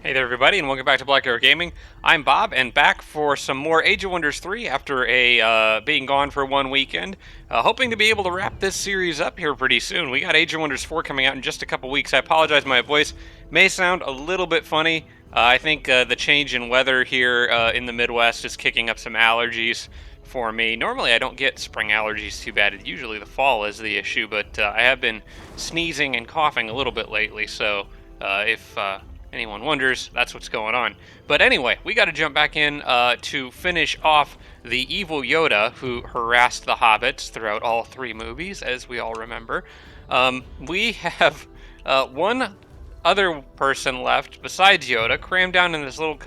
Hey there, everybody, and welcome back to Black Arrow Gaming. I'm Bob, and back for some more Age of Wonders 3 after being gone for one weekend. Hoping to be able to wrap this series up here pretty soon. We got Age of Wonders 4 coming out in just a couple weeks. I apologize, my voice may sound a little bit funny. I think the change in weather here in the Midwest is kicking up some allergies for me. Normally, I don't get spring allergies too bad. Usually, the fall is the issue, but I have been sneezing and coughing a little bit lately, so if anyone wonders, that's what's going on. But anyway, we got to jump back in to finish off the evil Yoda who harassed the hobbits throughout all three movies, as we all remember. We have one other person left besides Yoda, crammed down in this little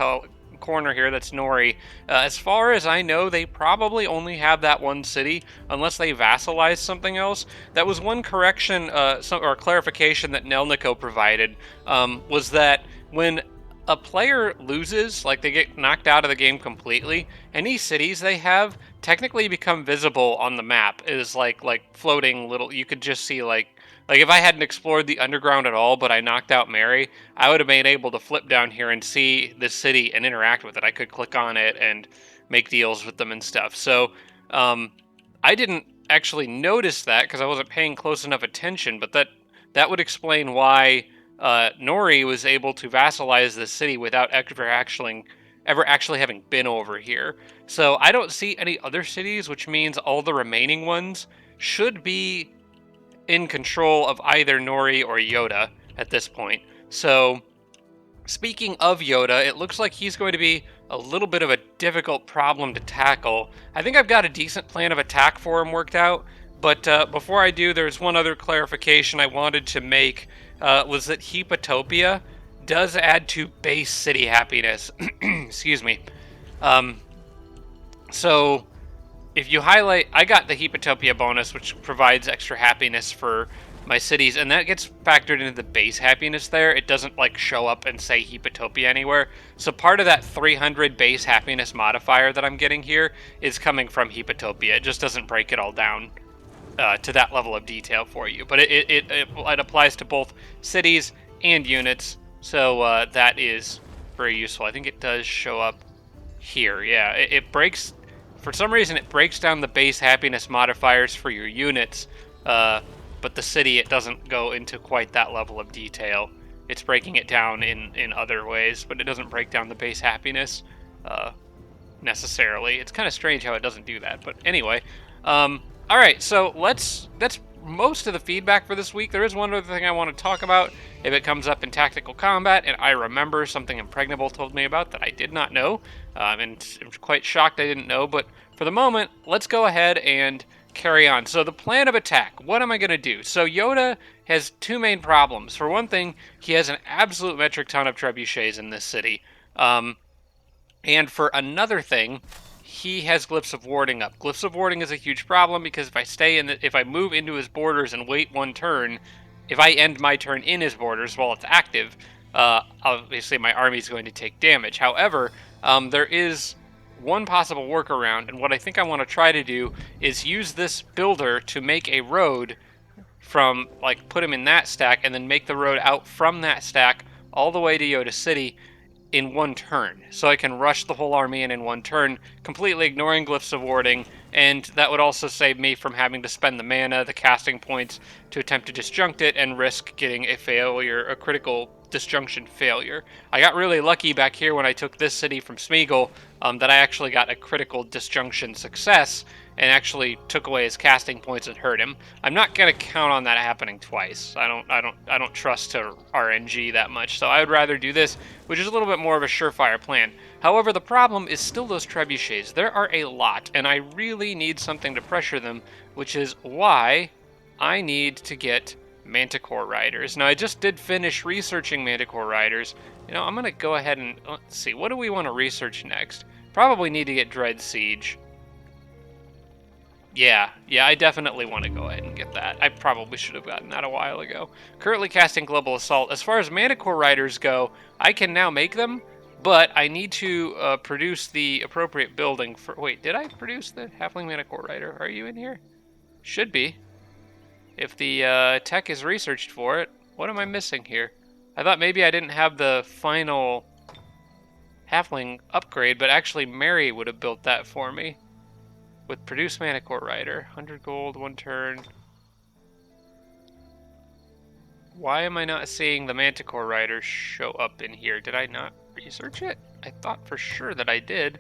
corner here that's Nori. As far as I know, they probably only have that one city, unless they vassalize something else. That was one correction or clarification that Nelnico provided, was that when a player loses, like they get knocked out of the game completely, any cities they have technically become visible on the map. Is like floating little. You could just see like if I hadn't explored the underground at all, but I knocked out Mary, I would have been able to flip down here and see the city and interact with it. I could click on it and make deals with them and stuff. So I didn't actually notice that because I wasn't paying close enough attention, but that would explain why Nori was able to vassalize the city without ever actually having been over here. So I don't see any other cities, which means all the remaining ones should be in control of either Nori or Yoda at this point. So, speaking of Yoda, it looks like he's going to be a little bit of a difficult problem to tackle. I think I've got a decent plan of attack for him worked out, but before I do, there's one other clarification I wanted to make, was that Hepatopia does add to base city happiness. Excuse me. Um, so if you highlight, I got the Hepatopia bonus, which provides extra happiness for my cities, and that gets factored into the base happiness there. It doesn't like show up and say Hepatopia anywhere. So part of that 300 base happiness modifier that I'm getting here is coming from Hepatopia. It just doesn't break it all down to that level of detail for you. But it applies to both cities and units, so that is very useful. I think it does show up here. Yeah, it breaks. For some reason, it breaks down the base happiness modifiers for your units, but the city, it doesn't go into quite that level of detail. It's breaking it down in other ways, but it doesn't break down the base happiness necessarily. It's kind of strange how it doesn't do that, but anyway. All right, so that's most of the feedback for this week. There is one other thing I want to talk about if it comes up in tactical combat, and I remember something Impregnable told me about that I did not know, and I'm quite shocked I didn't know, but for the moment, let's go ahead and carry on. So the plan of attack, what am I going to do? So Yoda has two main problems. For one thing, he has an absolute metric ton of trebuchets in this city, and for another thing, he has glyphs of warding up. Glyphs of warding is a huge problem because if I move into his borders and wait one turn, if I end my turn in his borders while it's active, obviously my army is going to take damage. However, there is one possible workaround, and what I think I want to try to do is use this builder to make a road from, like, put him in that stack and then make the road out from that stack all the way to Yoda City in one turn. So I can rush the whole army in one turn, completely ignoring glyphs of warding, and that would also save me from having to spend the mana, the casting points, to attempt to disjunct it and risk getting a critical disjunction failure. I got really lucky back here when I took this city from Smeagol, that I actually got a critical disjunction success and actually took away his casting points and hurt him. I'm not gonna count on that happening twice. I don't trust to RNG that much, so I would rather do this, which is a little bit more of a surefire plan. However, the problem is still those trebuchets. There are a lot, and I really need something to pressure them, which is why I need to get Manticore Riders. Now, I just did finish researching Manticore Riders. You know, I'm going to go ahead and, let's see, what do we want to research next? Probably need to get Dread Siege. Yeah, I definitely want to go ahead and get that. I probably should have gotten that a while ago. Currently casting Global Assault. As far as Manticore Riders go, I can now make them, but I need to produce the appropriate building for... Wait, did I produce the Halfling Manticore Rider? Are you in here? Should be. If the tech is researched for it. What am I missing here? I thought maybe I didn't have the final halfling upgrade, but actually Mary would have built that for me. With Produce Manicore Rider. 100 gold, 1 turn. Why am I not seeing the Manticore Rider show up in here? Did I not research it? I thought for sure that I did.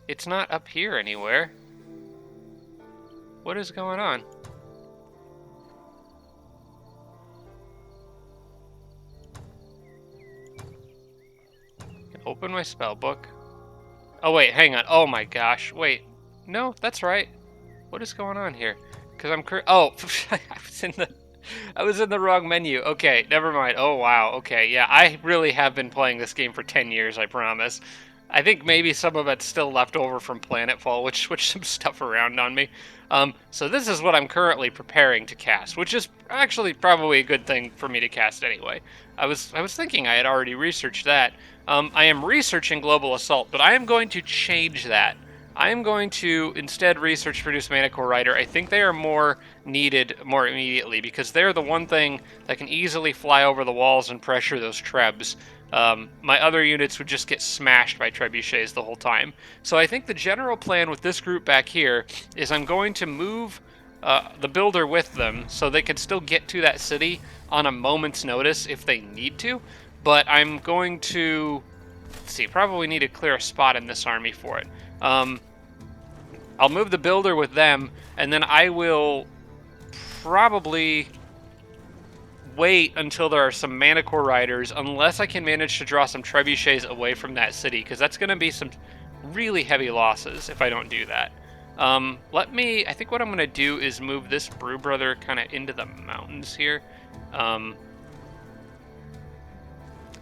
It's not up here anywhere. What is going on? Open my spell book. Oh wait, hang on. Oh my gosh. Wait. No, that's right. What is going on here? Because I'm I was in the wrong menu. Okay, never mind. Oh wow. Okay, yeah, I really have been playing this game for 10 years, I promise. I think maybe some of it's still left over from Planetfall, which switched some stuff around on me. So this is what I'm currently preparing to cast, which is actually probably a good thing for me to cast anyway. I was thinking I had already researched that. I am researching Global Assault, but I am going to change that. I am going to instead research Produce Manicore Rider. I think they are more needed more immediately because they're the one thing that can easily fly over the walls and pressure those trebs. My other units would just get smashed by trebuchets the whole time. So I think the general plan with this group back here is I'm going to move the builder with them so they can still get to that city on a moment's notice if they need to. But I'm going to, let's see, probably need to clear a spot in this army for it. I'll move the builder with them, and then I will probably wait until there are some Manicore Riders, unless I can manage to draw some trebuchets away from that city, because that's going to be some really heavy losses if I don't do that. I think what I'm going to do is move this Brew Brother kind of into the mountains here. I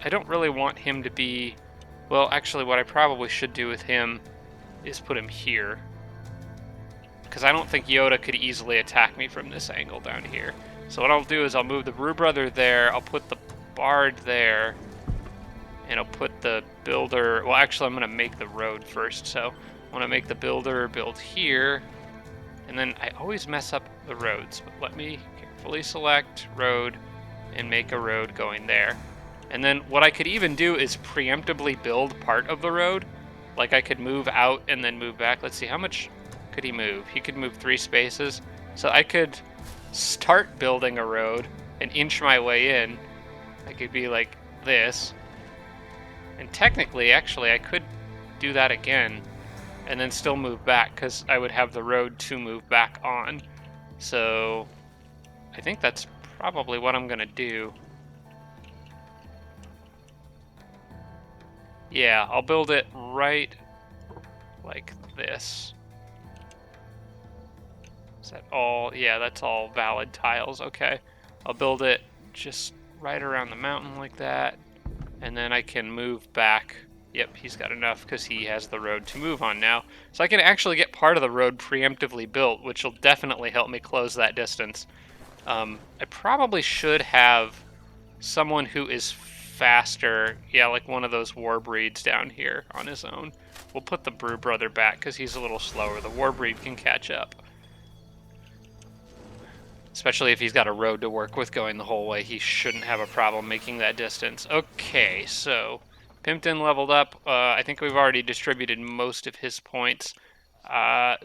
don't really want him to be, well, actually what I probably should do with him is put him here, because I don't think Yoda could easily attack me from this angle down here. So what I'll do is I'll move the Brew Brother there, I'll put the Bard there, and I'll put the Builder, well actually I'm going to make the road first, so I want to make the Builder build here, and then I always mess up the roads, but let me carefully select road and make a road going there. And then what I could even do is preemptively build part of the road. Like I could move out and then move back. Let's see, how much could he move? He could move 3 spaces. So I could start building a road and inch my way in. I could be like this. And technically, actually, I could do that again and then still move back because I would have the road to move back on. So I think that's probably what I'm going to do. Yeah, I'll build it right like this. Is that all? Yeah, that's all valid tiles. Okay. I'll build it just right around the mountain like that. And then I can move back. Yep, he's got enough because he has the road to move on now. So I can actually get part of the road preemptively built, which will definitely help me close that distance. I probably should have someone who is faster. Yeah, like one of those war breeds down here on his own. We'll put the Brew Brother back because he's a little slower. The war breed can catch up. Especially if he's got a road to work with going the whole way, he shouldn't have a problem making that distance. Okay, so Pimpton leveled up. I think we've already distributed most of his points.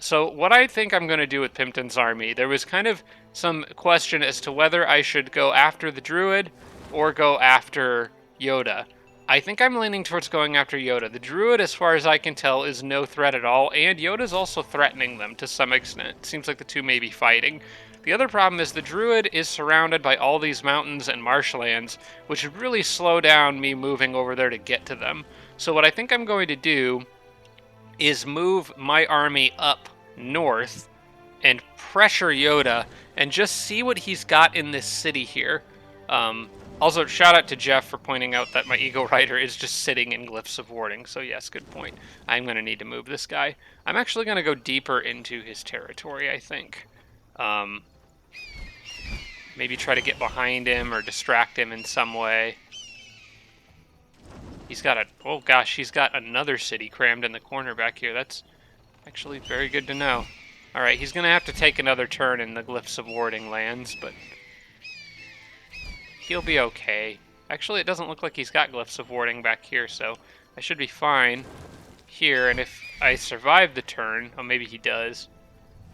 So what I think I'm going to do with Pimpton's army, there was kind of some question as to whether I should go after the Druid or go after Yoda. I think I'm leaning towards going after Yoda. The Druid, as far as I can tell, is no threat at all, and Yoda's also threatening them to some extent. It seems like the two may be fighting. The other problem is the Druid is surrounded by all these mountains and marshlands, which would really slow down me moving over there to get to them. So what I think I'm going to do is move my army up north and pressure Yoda and just see what he's got in this city here. Also, shout out to Jeff for pointing out that my Eagle Rider is just sitting in Glyphs of Warding, so yes, good point. I'm going to need to move this guy. I'm actually going to go deeper into his territory, I think. Maybe try to get behind him or distract him in some way. He's got oh gosh, he's got another city crammed in the corner back here. That's actually very good to know. Alright, he's going to have to take another turn in the Glyphs of Warding lands, but he'll be okay. Actually, it doesn't look like he's got glyphs of warding back here, so I should be fine here. And if I survive the turn... Oh, maybe he does.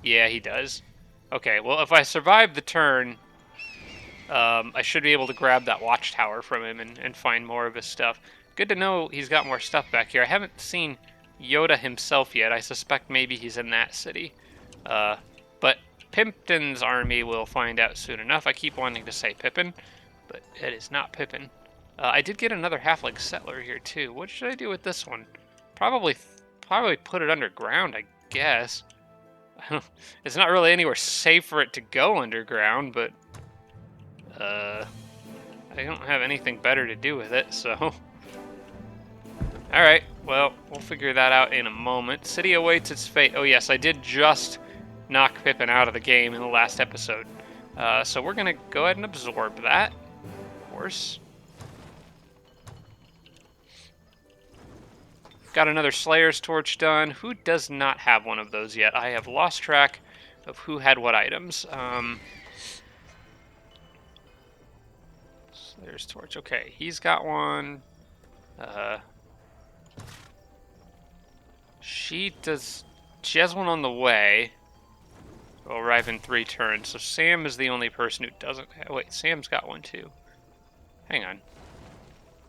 Yeah, he does. Okay, well, if I survive the turn, I should be able to grab that watchtower from him and find more of his stuff. Good to know he's got more stuff back here. I haven't seen Yoda himself yet. I suspect maybe he's in that city. But Pimpton's army we'll find out soon enough. I keep wanting to say Pippin, but it is not Pippin. I did get another halfling settler here too. What should I do with this one? Probably put it underground, I guess. It's not really anywhere safe for it to go underground, but I don't have anything better to do with it, so... Alright, well, we'll figure that out in a moment. City awaits its fate. Oh yes, I did just knock Pippin out of the game in the last episode. So we're gonna go ahead and absorb that, of course. Got another Slayer's Torch done. Who does not have one of those yet? I have lost track of who had what items. Slayer's Torch. Okay, he's got one. She has one on the way. Will arrive in 3 turns. So Sam is the only person who doesn't have... Wait, Sam's got one too. Hang on.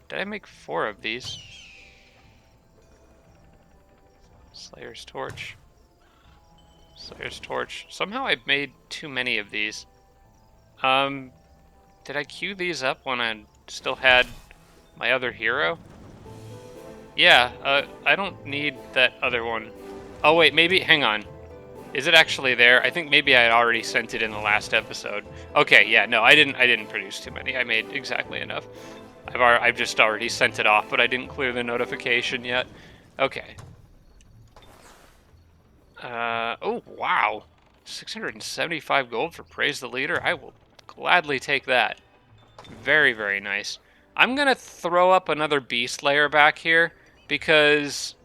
Did I make 4 of these? Slayer's Torch. Slayer's Torch. Somehow I made too many of these. Did I queue these up when I still had my other hero? Yeah, I don't need that other one. Oh wait, maybe, hang on. Is it actually there? I think maybe I had already sent it in the last episode. Okay, yeah, no, I didn't produce too many. I made exactly enough. I've just already sent it off, but I didn't clear the notification yet. Okay. Oh, wow. 675 gold for Praise the Leader. I will gladly take that. Very, very nice. I'm going to throw up another Beast Layer back here because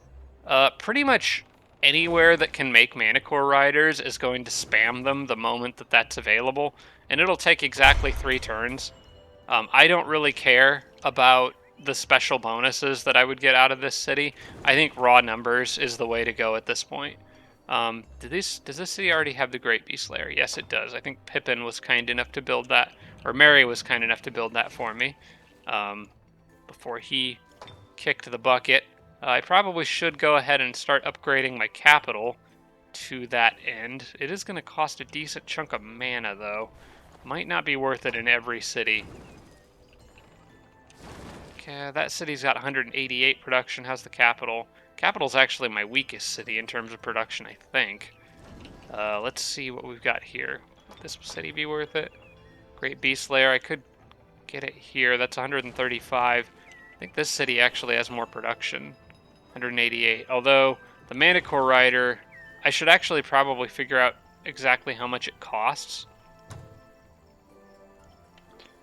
pretty much anywhere that can make Manticore Riders is going to spam them the moment that that's available, and it'll take exactly 3 turns. I don't really care about the special bonuses that I would get out of this city. I think raw numbers is the way to go at this point. Does this city already have the Great Beast Lair? Yes, it does. I think Pippin was kind enough to build that, or Mary was kind enough to build that for me before he kicked the bucket. I probably should go ahead and start upgrading my capital to that end. It is going to cost a decent chunk of mana, though. Might not be worth it in every city. Okay, that city's got 188 production. How's the capital? Capital's actually my weakest city in terms of production, I think. Let's see what we've got here. Would this city be worth it? Great Beast Lair. I could get it here. That's 135. I think this city actually has more production. 188. Although, the Manticore Rider, I should actually probably figure out exactly how much it costs.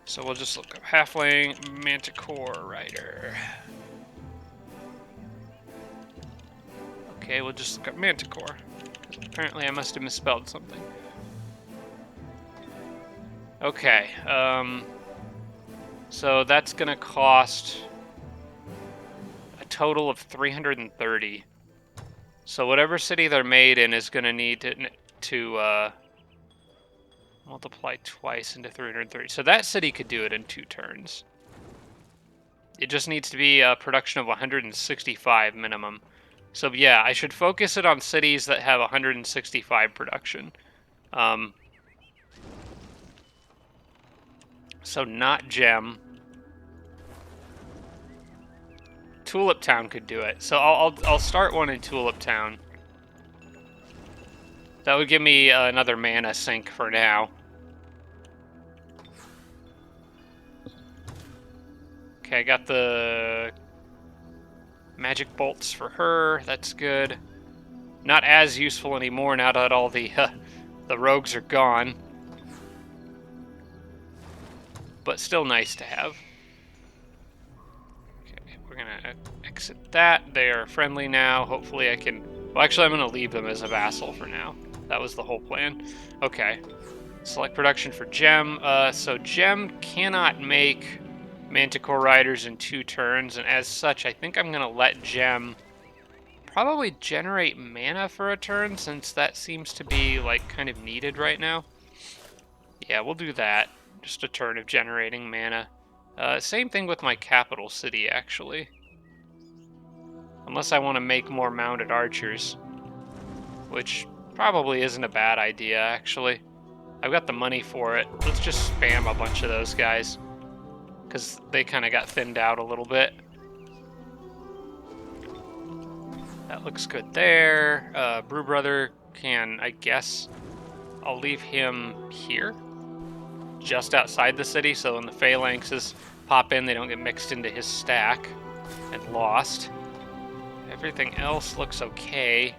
So we'll just look up Halfling Manticore Rider. Okay, we'll just look up Manticore. Apparently I must have misspelled something. Okay, so that's gonna cost a total of 330. So whatever city they're made in is gonna need to multiply twice into 330. So that city could do it in 2 turns. It just needs to be a production of 165 minimum. So yeah, I should focus it on cities that have 165 production. So not Gem. Tulip Town could do it. So I'll start one in Tulip Town. That would give me another mana sink for now. Okay, I got the magic bolts for her. That's good. Not as useful anymore now that all the rogues are gone. But still nice to have. Okay, we're gonna exit that. They are friendly now. Hopefully I can... Well, actually, I'm gonna leave them as a vassal for now. That was the whole plan. Okay. Select production for Gem. So Gem cannot make Manticore Riders in 2 turns, and as such, I think I'm going to let Gem probably generate mana for a turn, since that seems to be, like, kind of needed right now. Yeah, we'll do that. Just a turn of generating mana. Same thing with my capital city, actually. Unless I want to make more mounted archers. Which probably isn't a bad idea, actually. I've got the money for it. Let's just spam a bunch of those guys. Because they kind of got thinned out a little bit. That looks good there. Brew Brother can, I guess, I'll leave him here. Just outside the city, so when the phalanxes pop in, they don't get mixed into his stack and lost. Everything else looks okay.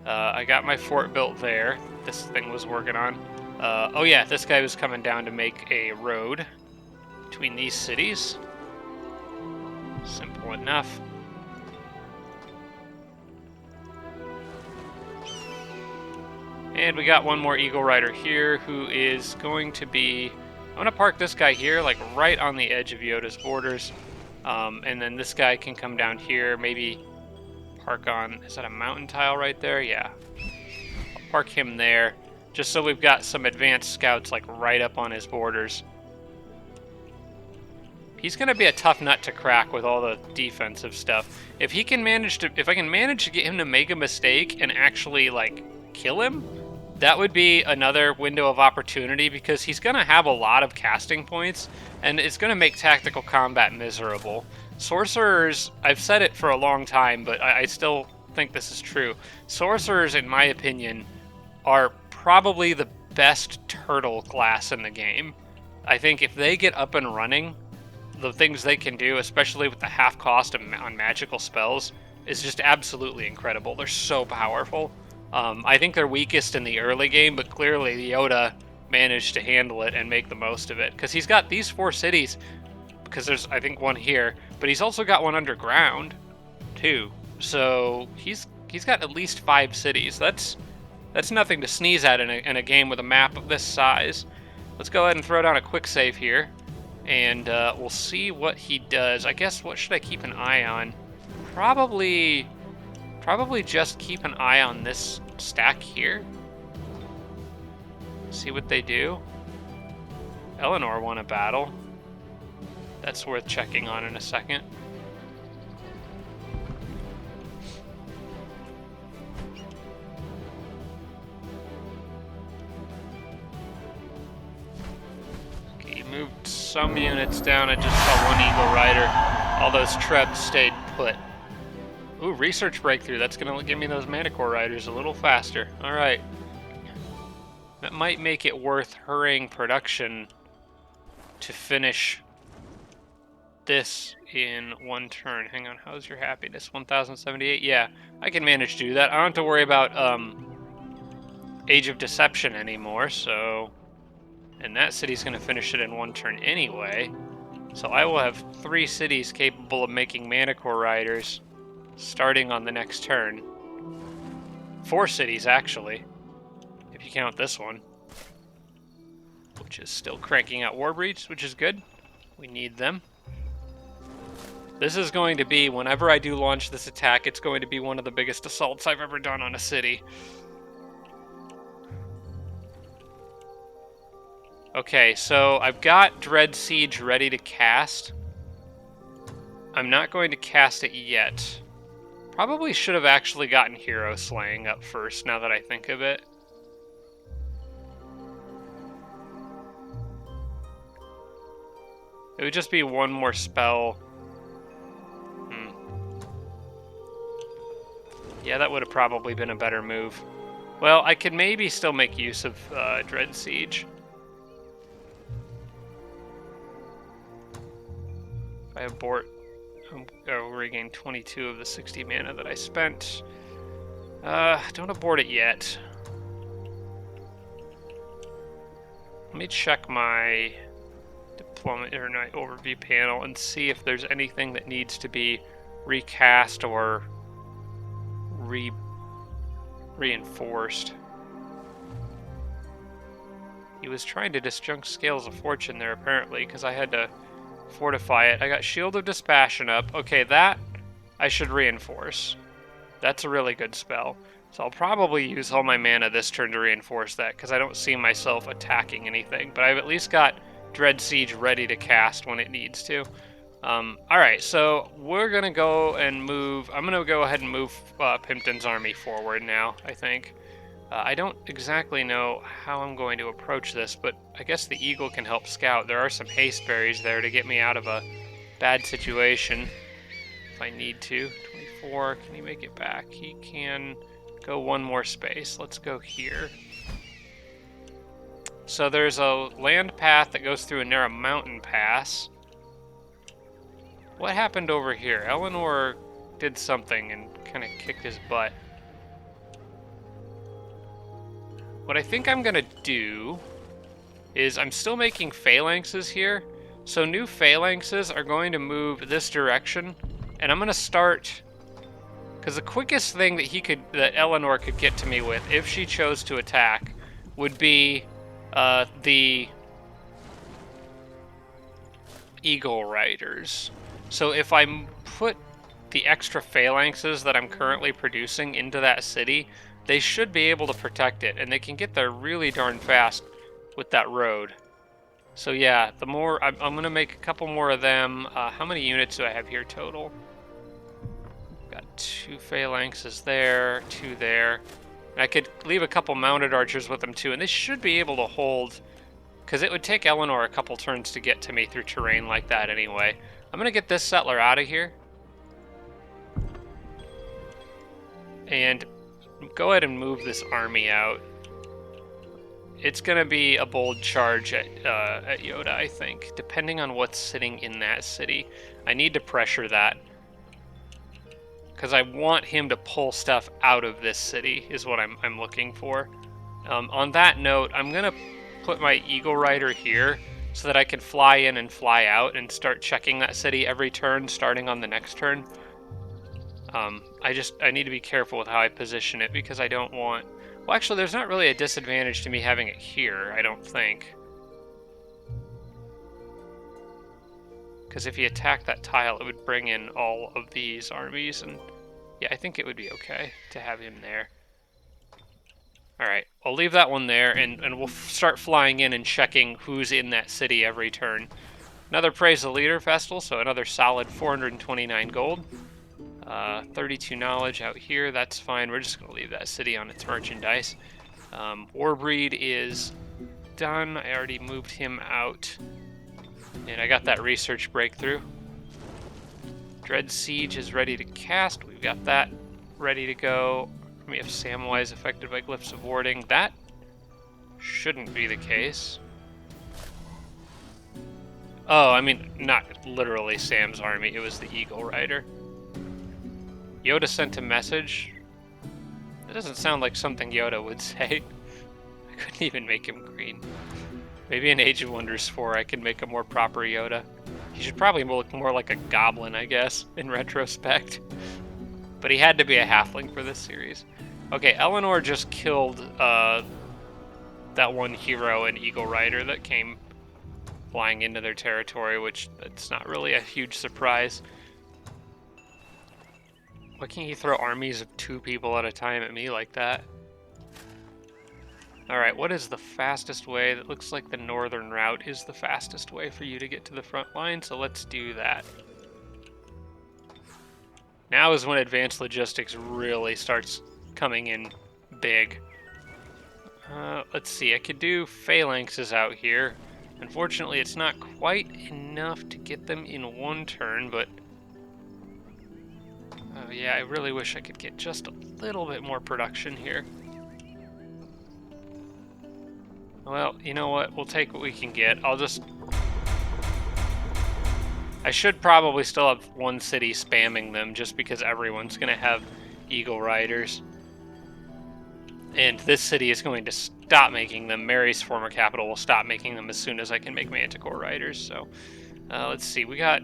I got my fort built there. This thing was working on. Oh yeah, this guy was coming down to make a road between these cities. Simple enough. And we got one more Eagle Rider here who is going to be... I'm going to park this guy here, like right on the edge of Yoda's borders. And then this guy can come down here, maybe park on... Is that a mountain tile right there? Yeah. I'll park him there, just so we've got some advanced scouts like right up on his borders. He's going to be a tough nut to crack with all the defensive stuff. If I can manage to get him to make a mistake and actually like kill him, that would be another window of opportunity, because he's going to have a lot of casting points, and it's going to make tactical combat miserable. Sorcerers, I've said it for a long time, but I still think this is true. Sorcerers, in my opinion, are probably the best turtle class in the game. I think if they get up and running, the things they can do, especially with the half cost on magical spells, is just absolutely incredible. They're so powerful. I think they're weakest in the early game, but clearly Yoda managed to handle it and make the most of it. Because he's got these 4 cities, because there's, I think, one here, but he's also got one underground, too. So he's got at least 5 cities. That's nothing to sneeze at in a game with a map of this size. Let's go ahead and throw down a quick save here, and we'll see what he does. I guess, what should I keep an eye on? Probably just keep an eye on this stack here. See what they do. Eleanor won a battle. That's worth checking on in a second. Okay, you moved some units down. I just saw one Eagle Rider. All those Trebs stayed put. Ooh, research breakthrough. That's going to give me those Manticore Riders a little faster. Alright. That might make it worth hurrying production to finish this in 1 turn. Hang on, how's your happiness? 1078? Yeah, I can manage to do that. I don't have to worry about Age of Deception anymore, so... And that city's going to finish it in 1 turn anyway. So I will have 3 cities capable of making Manticore Riders starting on the next turn. 4 cities, actually, if you count this one, which is still cranking out War Breeds, which is good. We need them. This is going to be, whenever I do launch this attack, it's going to be one of the biggest assaults I've ever done on a city. Okay, so I've got Dread Siege ready to cast. I'm not going to cast it yet. Probably should have actually gotten Hero Slaying up first, now that I think of it. It would just be one more spell. Yeah, that would have probably been a better move. Well, I could maybe still make use of Dread Siege. If I abort, I'll regain 22 of the 60 mana that I spent. Don't abort it yet. Let me check my deployment or my overview panel and see if there's anything that needs to be recast or reinforced. He was trying to disjunct Scales of Fortune there, apparently, because I had to fortify it. I got Shield of Dispassion up. Okay, that I should reinforce. That's a really good spell. So I'll probably use all my mana this turn to reinforce that, because I don't see myself attacking anything. But I've at least got Dread Siege ready to cast when it needs to. Alright, so we're going to go and move... I'm going to go ahead and move Pimpton's army forward now, I think. I don't exactly know how I'm going to approach this, but I guess the eagle can help scout. There are some haste berries there to get me out of a bad situation if I need to. 24, can he make it back? He can go one more space. Let's go here. So there's a land path that goes through a narrow mountain pass. What happened over here? Eleanor did something and kind of kicked his butt. What I think I'm going to do is I'm still making phalanxes here. So new phalanxes are going to move this direction. And I'm going to start... Because the quickest thing that Eleanor could get to me with, if she chose to attack, would be the Eagle Riders. So if I put the extra phalanxes that I'm currently producing into that city, they should be able to protect it, and they can get there really darn fast with that road. So yeah, the more I'm going to make a couple more of them. How many units do I have here total? Got 2 phalanxes there, 2 there. And I could leave a couple mounted archers with them too, and they should be able to hold, because it would take Eleanor a couple turns to get to me through terrain like that anyway. I'm going to get this settler out of here. And go ahead and move this army out. It's going to be a bold charge at Yoda, I think, depending on what's sitting in that city. I need to pressure that, because I want him to pull stuff out of this city, is what I'm looking for. On that note, I'm going to put my Eagle Rider here so that I can fly in and fly out and start checking that city every turn, starting on the next turn. I need to be careful with how I position it, because I don't want... Well, actually, there's not really a disadvantage to me having it here, I don't think. Because if he attacked that tile, it would bring in all of these armies, and yeah, I think it would be okay to have him there. Alright, I'll leave that one there, and we'll start flying in and checking who's in that city every turn. Another Praise the Leader Festival, so another solid 429 gold. 32 knowledge out here, that's fine. We're just going to leave that city on its merchandise. Warbreed is done. I already moved him out. And I got that research breakthrough. Dread Siege is ready to cast. We've got that ready to go. We have Samwise affected by Glyphs of Warding. That shouldn't be the case. Oh, I mean, not literally Sam's army. It was the Eagle Rider. Yoda sent a message. That doesn't sound like something Yoda would say. I couldn't even make him green. Maybe in Age of Wonders 4 I can make a more proper Yoda. He should probably look more like a goblin, I guess, in retrospect. But he had to be a halfling for this series. Okay, Eleanor just killed that one hero and Eagle Rider that came flying into their territory, which that's not really a huge surprise. Why can't you throw armies of 2 people at a time at me like that? Alright, what is the fastest way? That looks like the northern route is the fastest way for you to get to the front line, so let's do that. Now is when advanced logistics really starts coming in big. Let's see, I could do phalanxes out here. Unfortunately, it's not quite enough to get them in one turn, but... Oh yeah, I really wish I could get just a little bit more production here. Well, you know what? We'll take what we can get. I should probably still have one city spamming them, just because everyone's going to have Eagle Riders. And this city is going to stop making them. Mary's former capital will stop making them as soon as I can make Manticore Riders. So, let's see. We got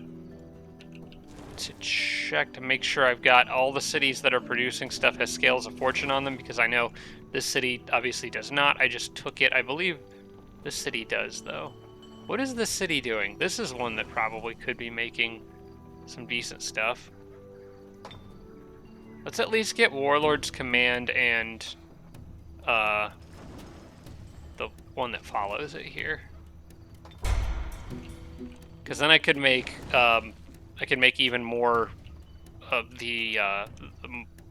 to check to make sure I've got all the cities that are producing stuff has Scales of Fortune on them, because I know this city obviously does not. I just took it. I believe this city does, though. What is the city doing? This is one that probably could be making some decent stuff. Let's at least get Warlord's Command and the one that follows it here. Because then I could make even more of the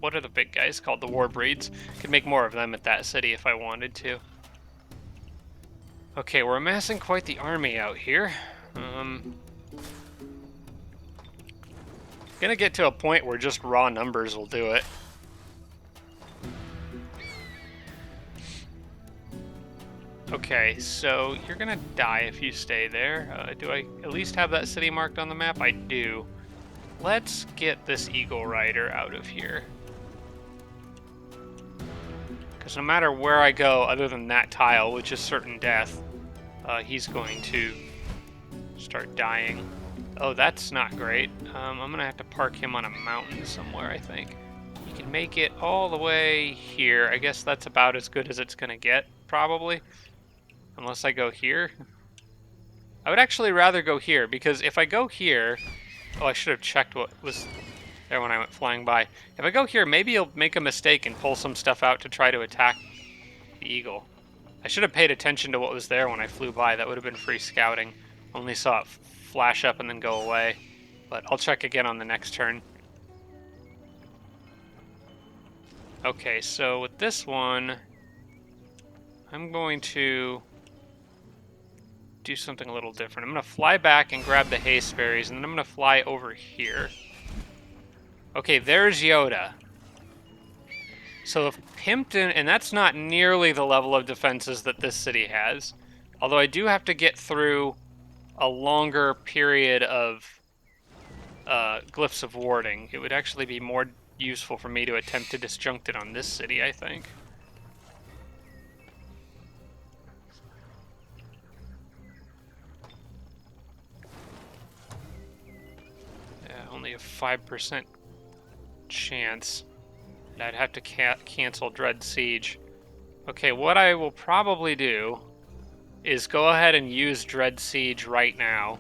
what are the big guys called? The war breeds. Could make more of them at that city if I wanted to. Okay, we're amassing quite the army out here. Gonna get to a point where just raw numbers will do it. Okay, so you're gonna die if you stay there. Do I at least have that city marked on the map? I do. Let's get this Eagle Rider out of here. Because no matter where I go, other than that tile, which is certain death, he's going to start dying. Oh, that's not great. I'm going to have to park him on a mountain somewhere, I think. He can make it all the way here. I guess that's about as good as it's going to get, probably. Unless I go here. I would actually rather go here, because if I go here... Oh, I should have checked what was there when I went flying by. If I go here, maybe he'll make a mistake and pull some stuff out to try to attack the eagle. I should have paid attention to what was there when I flew by. That would have been free scouting. Only saw it flash up and then go away. But I'll check again on the next turn. Okay, so with this one, I'm going to do something a little different. I'm going to fly back and grab the haste berries, and then I'm going to fly over here. Okay, there's Yoda. So if Pimpton, and that's not nearly the level of defenses that this city has. Although I do have to get through a longer period of glyphs of warding. It would actually be more useful for me to attempt to disjunct it on this city, I think. Only a 5% chance. And I'd have to cancel Dread Siege. Okay, what I will probably do is go ahead and use Dread Siege right now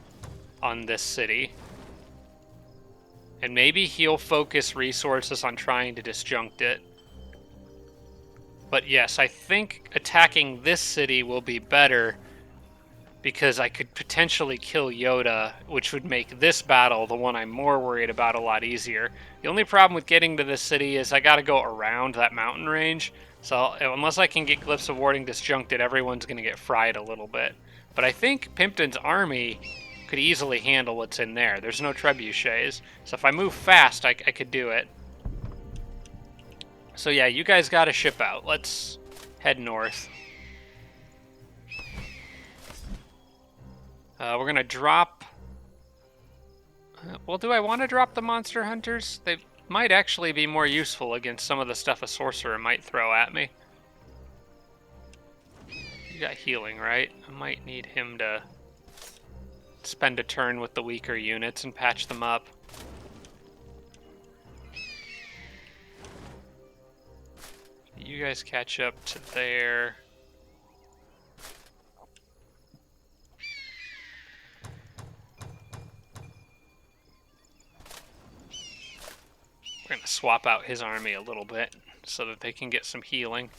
on this city. And maybe he'll focus resources on trying to disjunct it. But yes, I think attacking this city will be better because I could potentially kill Yoda, which would make this battle, the one I'm more worried about, a lot easier. The only problem with getting to this city is I gotta go around that mountain range, so unless I can get Glyphs of Warding disjuncted, everyone's gonna get fried a little bit. But I think Pimpton's army could easily handle what's in there. There's no trebuchets, so if I move fast, I could do it. So yeah, you guys gotta ship out. Let's head north. We're going to drop... well, do I want to drop the Monster Hunters? They might actually be more useful against some of the stuff a Sorcerer might throw at me. You got healing, right? I might need him to spend a turn with the weaker units and patch them up. You guys catch up to there. We're going to swap out his army a little bit so that they can get some healing.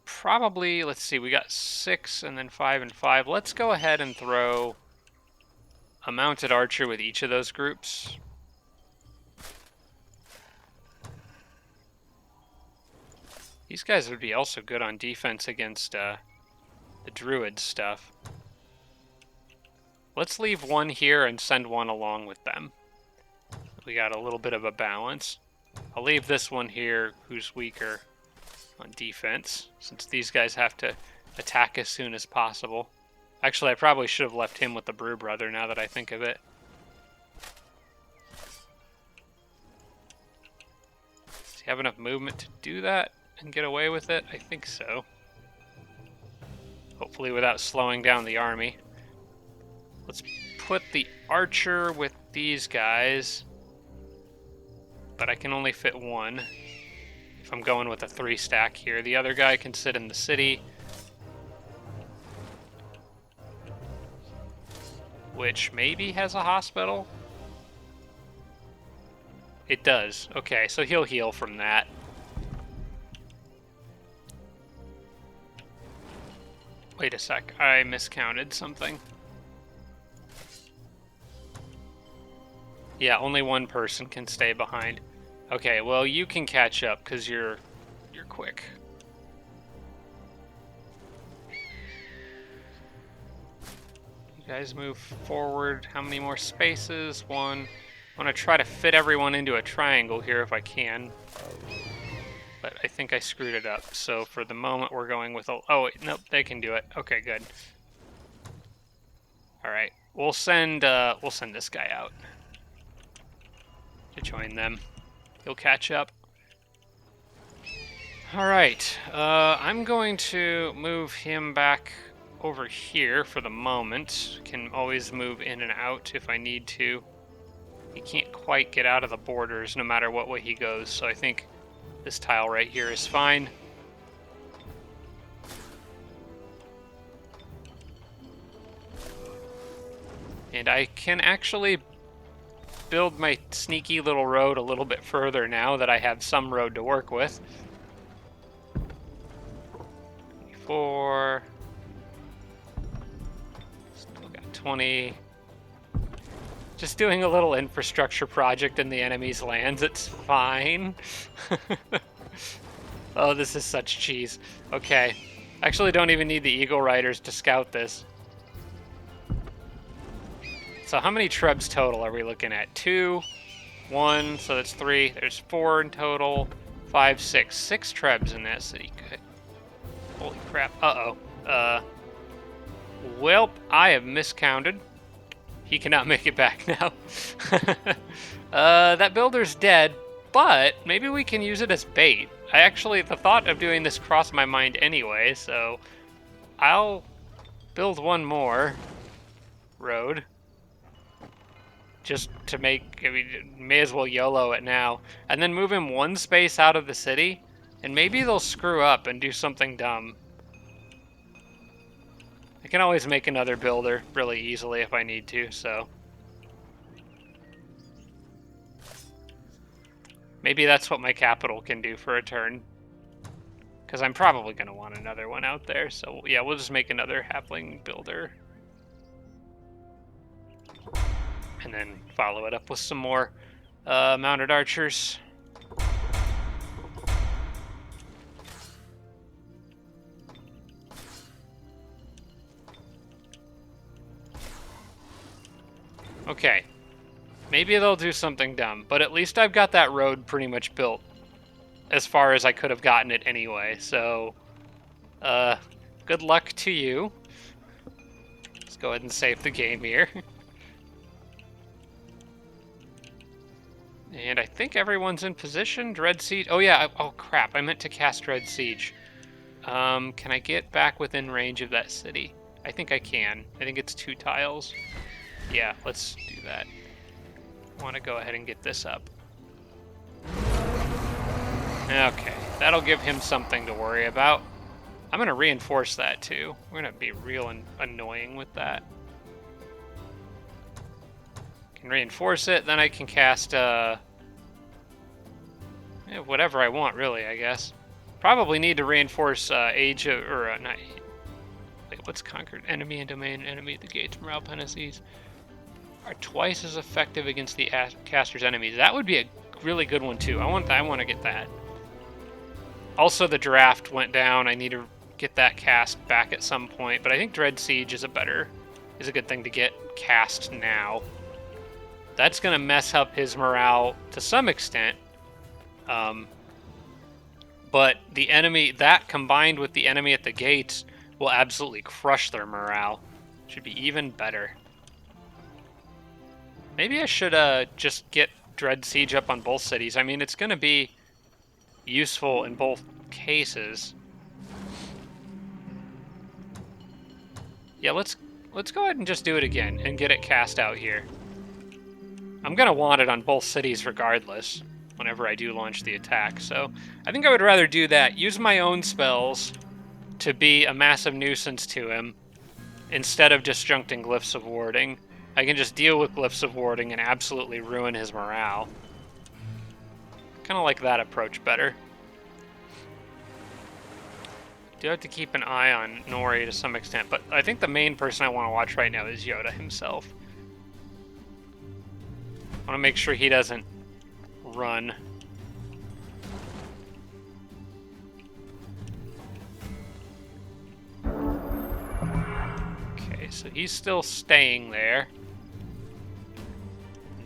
Probably, let's see, we got 6 and then 5 and 5. Let's go ahead and throw a mounted archer with each of those groups. These guys would be also good on defense against the druid stuff. Let's leave one here and send one along with them. We got a little bit of a balance. I'll leave this one here who's weaker on defense, since these guys have to attack as soon as possible. Actually, I probably should have left him with the Brew Brother now that I think of it. Does he have enough movement to do that and get away with it? I think so. Hopefully without slowing down the army. Let's put the archer with these guys. But I can only fit one if I'm going with a 3-stack here. The other guy can sit in the city. which maybe has a hospital. It does. Okay, so he'll heal from that. Wait a sec, I miscounted something. Yeah, only one person can stay behind. Okay, well, you can catch up because you're quick. You guys move forward. How many more spaces? One. I want to try to fit everyone into a triangle here if I can. But I think I screwed it up. So for the moment, we're going with a... Oh, wait, nope, they can do it. Okay, good. All right, we'll send this guy out to join them. He'll catch up. All right, I'm going to move him back over here for the moment. Can always move in and out if I need to. He can't quite get out of the borders no matter what way he goes, so I think this tile right here is fine. And I can actually build my sneaky little road a little bit further now that I have some road to work with. 24. Still got 20. Just doing a little infrastructure project in the enemy's lands. It's fine. Oh, this is such cheese. Okay. Actually don't even need the Eagle Riders to scout this. So how many trebs total are we looking at? 2, 1, so that's 3. There's 4 in total. 5, 6. 6 trebs in that city. Good. Holy crap. Uh-oh. Welp, I have miscounted. He cannot make it back now. That builder's dead, but maybe we can use it as bait. The thought of doing this crossed my mind anyway, so I'll build one more road. Just to make, I mean, may as well YOLO it now. And then move him one space out of the city, and maybe they'll screw up and do something dumb. I can always make another builder really easily if I need to, so. Maybe that's what my capital can do for a turn. Because I'm probably going to want another one out there, so yeah, we'll just make another halfling builder. And then follow it up with some more mounted archers. Okay. Maybe they'll do something dumb, but at least I've got that road pretty much built as far as I could have gotten it anyway, so good luck to you. Let's go ahead and save the game here. And I think everyone's in position. Dread Siege. Oh yeah, oh crap, I meant to cast Dread Siege. Can I get back within range of that city? I think I can. I think it's 2 tiles. Yeah, let's do that. I want to go ahead and get this up. Okay, that'll give him something to worry about. I'm going to reinforce that too. We're going to be real annoying with that. Can reinforce it, then I can cast whatever I want, really, I guess. Probably need to reinforce Age of, or not. Wait, what's conquered? Enemy and domain, enemy at the gates, morale penalties are twice as effective against the caster's enemies. That would be a really good one too. I want to get that. Also, the draft went down. I need to get that cast back at some point, but I think Dread Siege is a good thing to get cast now. That's gonna mess up his morale to some extent. But the enemy, that combined with the enemy at the gates, will absolutely crush their morale. Should be even better. Maybe I should just get Dread Siege up on both cities. I mean, it's going to be useful in both cases. Yeah, let's go ahead and just do it again and get it cast out here. I'm going to want it on both cities regardless whenever I do launch the attack. So I think I would rather do that. Use my own spells to be a massive nuisance to him instead of disjuncting Glyphs of Warding. I can just deal with Glyphs of Warding and absolutely ruin his morale. Kind of like that approach better. Do have to keep an eye on Nori to some extent, but I think the main person I want to watch right now is Yoda himself. I want to make sure he doesn't run. Okay, so he's still staying there.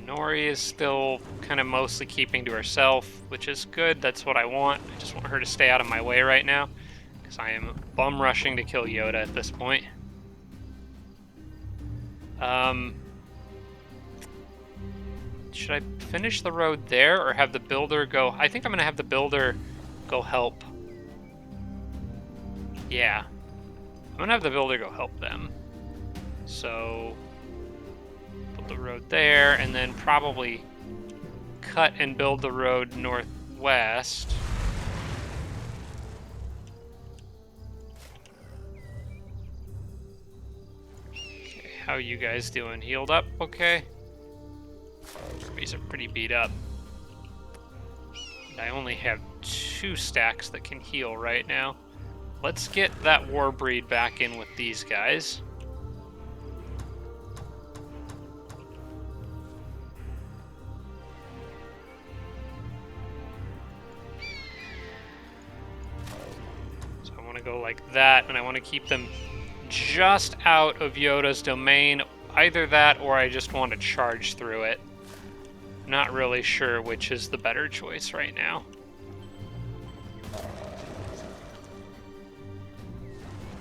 Nori is still kind of mostly keeping to herself, which is good. That's what I want. I just want her to stay out of my way right now, because I am bum rushing to kill Yoda at this point. Should I finish the road there or have the builder go? I think I'm going to have the builder go help. Yeah. I'm going to have the builder go help them. So, build the road there, and then probably cut and build the road northwest. Okay, how you guys doing? Healed up? Okay. These are pretty beat up. And I only have 2 stacks that can heal right now. Let's get that Warbreed back in with these guys. So I want to go like that, and I want to keep them just out of Yoda's domain. Either that, or I just want to charge through it. Not really sure which is the better choice right now.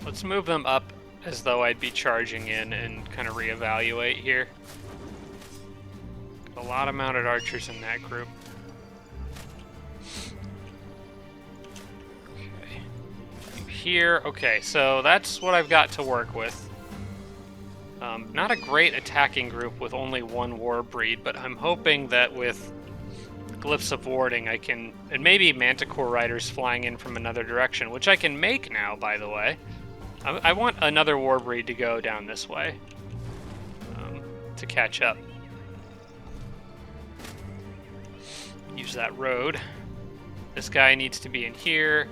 Let's move them up as though I'd be charging in and kind of reevaluate here. Got a lot of mounted archers in that group. Okay. Here, okay, so that's what I've got to work with. Not a great attacking group with only 1 Warbreed, but I'm hoping that with Glyphs of Warding I can, and maybe Manticore Riders flying in from another direction, which I can make now, by the way. I want another Warbreed to go down this way to catch up. Use that road. This guy needs to be in here.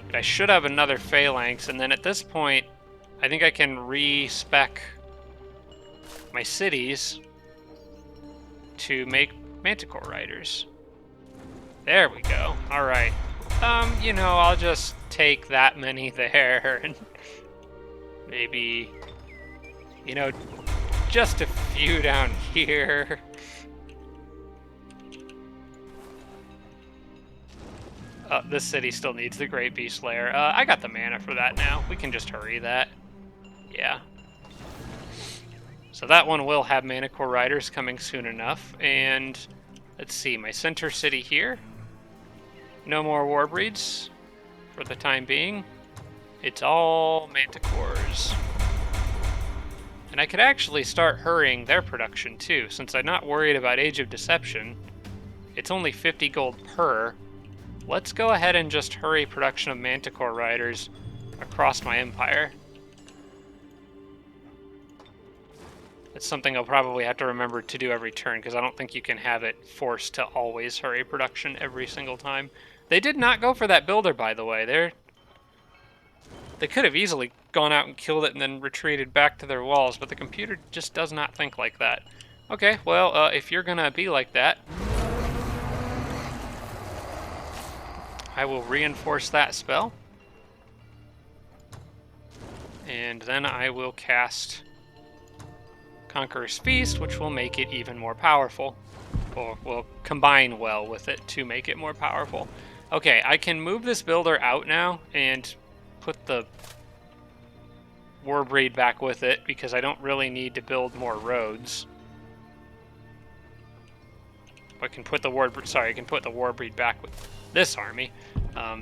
But I should have another Phalanx, and then at this point, I think I can respec my cities to make Manticore Riders. There we go. All right. You know, I'll just take that many there and maybe, you know, just a few down here. This city still needs the Great Beast Lair. I got the mana for that now. We can just hurry that. Yeah. So that one will have Manticore Riders coming soon enough. And let's see, my center city here. No more Warbreeds for the time being. It's all Manticores. And I could actually start hurrying their production too, since I'm not worried about Age of Deception. It's only 50 gold per. Let's go ahead and just hurry production of Manticore Riders across my empire. It's something I'll probably have to remember to do every turn, because I don't think you can have it forced to always hurry production every single time. They did not go for that builder, by the way. They could have easily gone out and killed it and then retreated back to their walls, but the computer just does not think like that. Okay, well, if you're gonna be like that, I will reinforce that spell. And then I will cast Conqueror's Feast, which will make it even more powerful. Or will combine well with it to make it more powerful. Okay, I can move this builder out now and put the Warbreed back with it, because I don't really need to build more roads. I can put the Warbreed back with this army.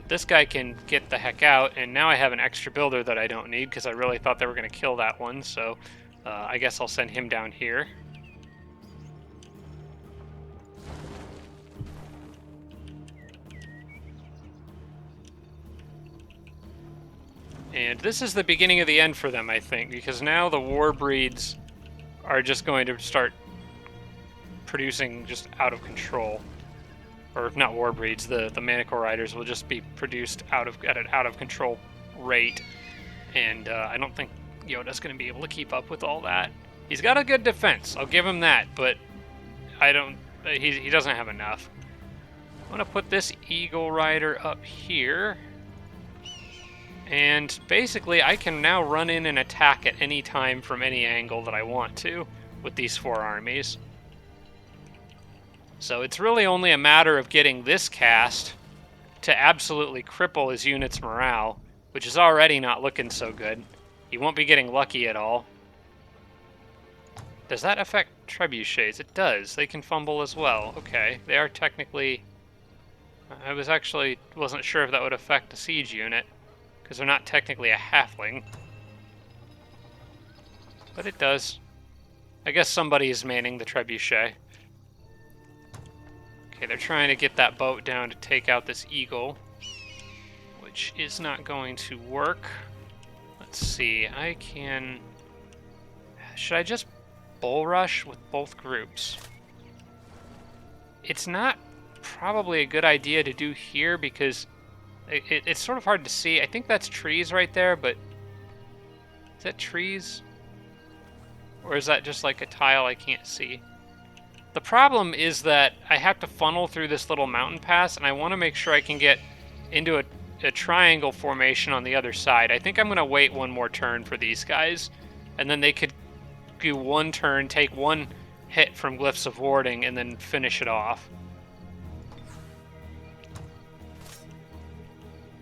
This guy can get the heck out, and now I have an extra builder that I don't need, because I really thought they were going to kill that one, so I guess I'll send him down here. And this is the beginning of the end for them, I think, because now the Warbreeds are just going to start producing just out of control. Or not war breeds, the Manicore Riders will just be produced at an out of control rate. And I don't think Yoda's going to be able to keep up with all that. He's got a good defense, I'll give him that, but he doesn't have enough. I'm going to put this Eagle Rider up here. And basically, I can now run in and attack at any time from any angle that I want to with these 4 armies. So it's really only a matter of getting this cast to absolutely cripple his unit's morale, which is already not looking so good. He won't be getting lucky at all. Does that affect trebuchets? It does. They can fumble as well. Okay, they are technically... I wasn't sure if that would affect a siege unit, because they're not technically a halfling. But it does. I guess somebody is manning the trebuchet. Okay, they're trying to get that boat down to take out this eagle, which is not going to work. Let's see, should I just bull rush with both groups? It's not probably a good idea to do here because it's sort of hard to see. I think that's trees right there, but is that trees? Or is that just like a tile I can't see? The problem is that I have to funnel through this little mountain pass, and I want to make sure I can get into a triangle formation on the other side. I think I'm going to wait one more turn for these guys, and then they could do one turn, take one hit from Glyphs of Warding, and then finish it off.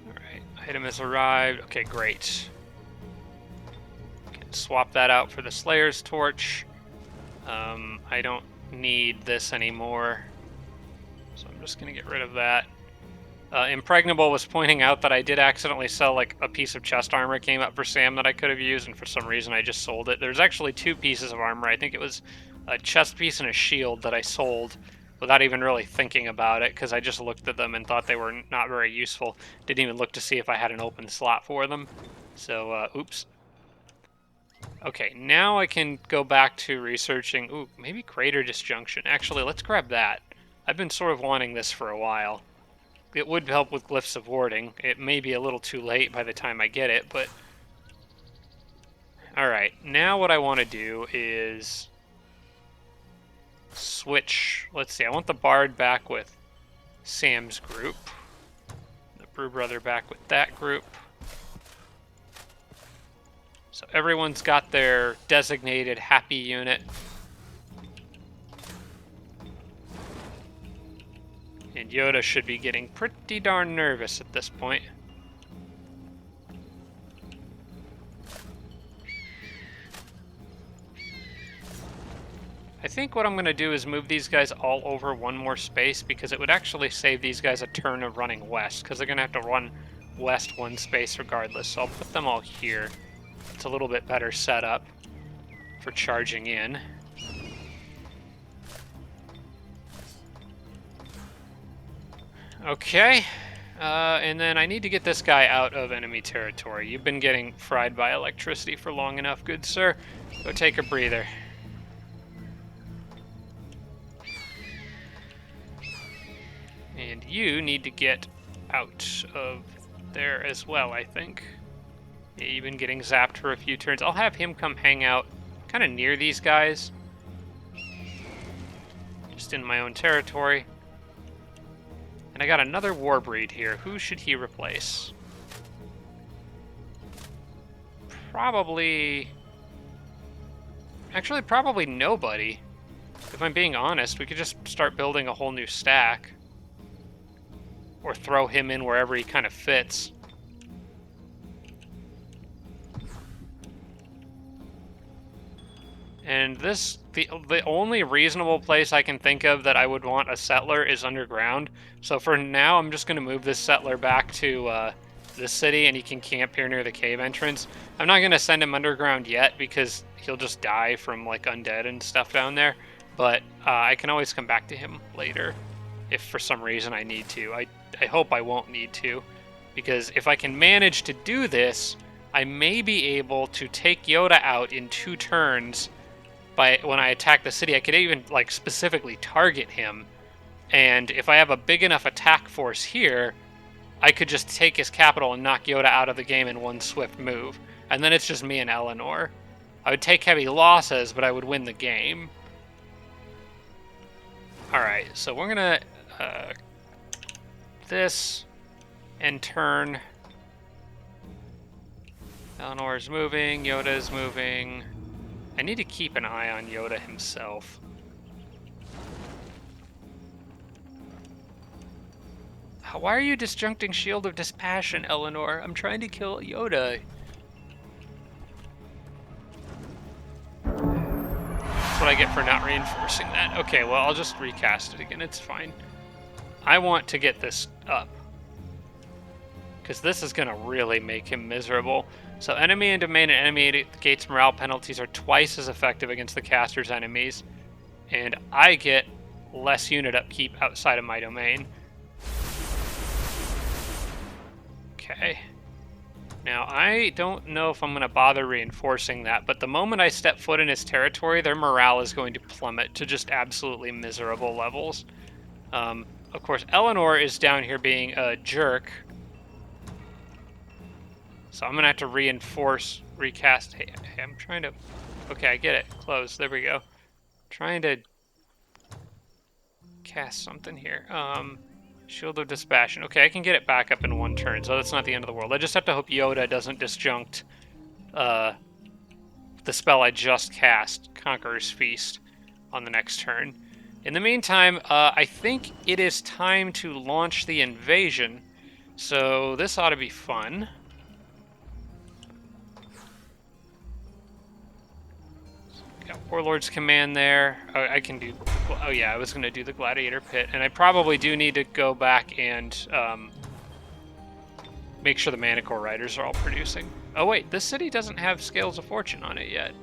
Alright, item has arrived. Okay, great. Can swap that out for the Slayer's Torch. I don't need this anymore, so I'm just going to get rid of that. Impregnable was pointing out that I did accidentally sell like a piece of chest armor came up for Sam that I could have used, and for some reason I just sold it. There's actually 2 pieces of armor. I think it was a chest piece and a shield that I sold without even really thinking about it, because I just looked at them and thought they were not very useful. Didn't even look to see if I had an open slot for them. So, oops. Okay, now I can go back to researching... Ooh, maybe Crater Disjunction. Actually, let's grab that. I've been sort of wanting this for a while. It would help with Glyphs of Warding. It may be a little too late by the time I get it, but... Alright, now what I want to do is... switch... Let's see, I want the Bard back with Sam's group. The Brew Brother back with that group. So everyone's got their designated happy unit. And Yoda should be getting pretty darn nervous at this point. I think what I'm going to do is move these guys all over one more space, because it would actually save these guys a turn of running west, because they're going to have to run west one space regardless. So I'll put them all here. It's a little bit better setup for charging in. Okay, and then I need to get this guy out of enemy territory. You've been getting fried by electricity for long enough, good sir. Go take a breather. And you need to get out of there as well, I think. Yeah, you've been getting zapped for a few turns. I'll have him come hang out kind of near these guys. Just in my own territory. And I got another Warbreed here. Who should he replace? Probably... Actually, probably nobody. If I'm being honest, we could just start building a whole new stack. Or throw him in wherever he kind of fits. And this, the only reasonable place I can think of that I would want a settler is underground. So for now, I'm just going to move this settler back to the city, and he can camp here near the cave entrance. I'm not going to send him underground yet, because he'll just die from like undead and stuff down there. But I can always come back to him later, if for some reason I need to. I hope I won't need to, because if I can manage to do this, I may be able to take Yoda out in 2 turns when I attack the city. I could even like specifically target him, and if I have a big enough attack force here, I could just take his capital and knock Yoda out of the game in one swift move. And then it's just me and Eleanor. I would take heavy losses, but I would win the game. Alright, so we're gonna this and turn. Eleanor's moving, Yoda's moving. I need to keep an eye on Yoda himself. Why are you disjuncting Shield of Dispassion, Eleanor? I'm trying to kill Yoda. That's what I get for not reinforcing that. Okay, well, I'll just recast it again. It's fine. I want to get this up, because this is going to really make him miserable. So enemy and domain and enemy gates morale penalties are twice as effective against the caster's enemies, and I get less unit upkeep outside of my domain. Okay. Now, I don't know if I'm going to bother reinforcing that, but the moment I step foot in his territory, their morale is going to plummet to just absolutely miserable levels. Of course, Eleanor is down here being a jerk. So I'm going to have to recast. Hey, I'm trying to... Okay, I get it. Close. There we go. Trying to cast something here. Shield of Dispassion. Okay, I can get it back up in one turn, so that's not the end of the world. I just have to hope Yoda doesn't disjunct the spell I just cast, Conqueror's Feast, on the next turn. In the meantime, I think it is time to launch the invasion, so this ought to be fun. Got Warlord's Command there. I can do... Oh yeah, I was going to do the Gladiator Pit, and I probably do need to go back and make sure the Manicore Riders are all producing. Oh wait, this city doesn't have Scales of Fortune on it yet.